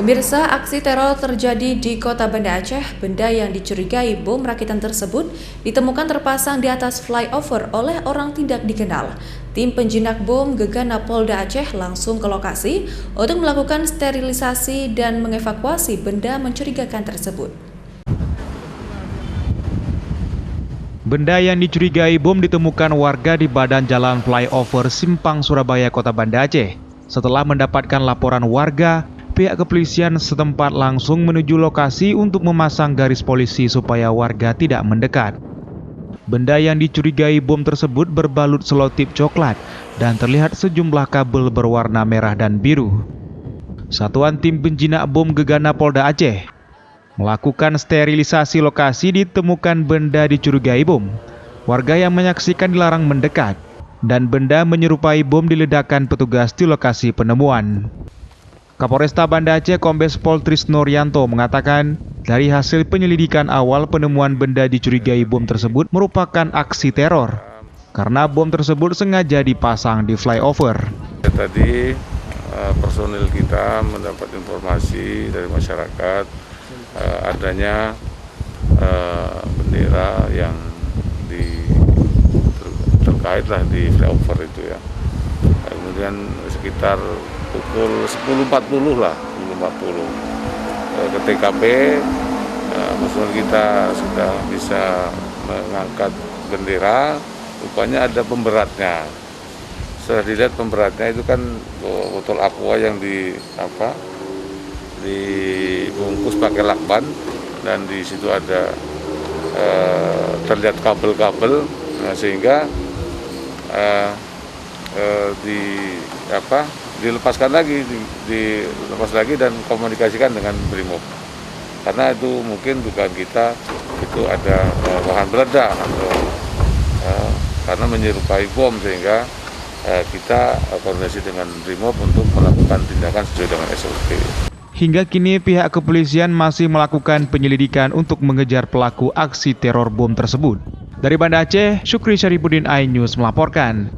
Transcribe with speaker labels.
Speaker 1: Pemirsa, aksi teror terjadi di Kota Banda Aceh. Benda yang dicurigai bom rakitan tersebut ditemukan terpasang di atas flyover oleh orang tidak dikenal. Tim penjinak bom Gegana Polda Aceh langsung ke lokasi untuk melakukan sterilisasi dan mengevakuasi benda mencurigakan tersebut.
Speaker 2: Benda yang dicurigai bom ditemukan warga di badan jalan flyover Simpang Surabaya, Kota Banda Aceh. Setelah mendapatkan laporan warga, pihak kepolisian setempat langsung menuju lokasi untuk memasang garis polisi supaya warga tidak mendekat. Benda yang dicurigai bom tersebut berbalut selotip coklat dan terlihat sejumlah kabel berwarna merah dan biru. Satuan tim penjinak bom Gegana Polda Aceh melakukan sterilisasi lokasi ditemukan benda dicurigai bom. Warga yang menyaksikan dilarang mendekat dan benda menyerupai bom diledakkan petugas di lokasi penemuan. Kapolresta Banda Aceh Kombes Pol Trisno Rianto mengatakan, dari hasil penyelidikan awal penemuan benda dicurigai bom tersebut merupakan aksi teror karena bom tersebut sengaja dipasang di flyover.
Speaker 3: Tadi personil kita mendapat informasi dari masyarakat adanya bendera yang terkait lah di flyover itu ya. Kemudian sekitar pukul 10.40 lah, 10.40 ke TKP, personil kita sudah bisa mengangkat bendera. Rupanya ada pemberatnya. Setelah dilihat pemberatnya itu kan botol aqua yang dibungkus pakai lakban, dan di situ ada terlihat kabel-kabel, sehingga dilepas lagi dan komunikasikan dengan Brimob. Karena itu mungkin dugaan kita itu ada bahan peledak atau karena menyerupai bom, sehingga kita koordinasi dengan Brimob untuk melakukan tindakan sesuai dengan SOP.
Speaker 2: Hingga kini pihak kepolisian masih melakukan penyelidikan untuk mengejar pelaku aksi teror bom tersebut. Dari Banda Aceh, Syukri Syarifuddin, iNews melaporkan.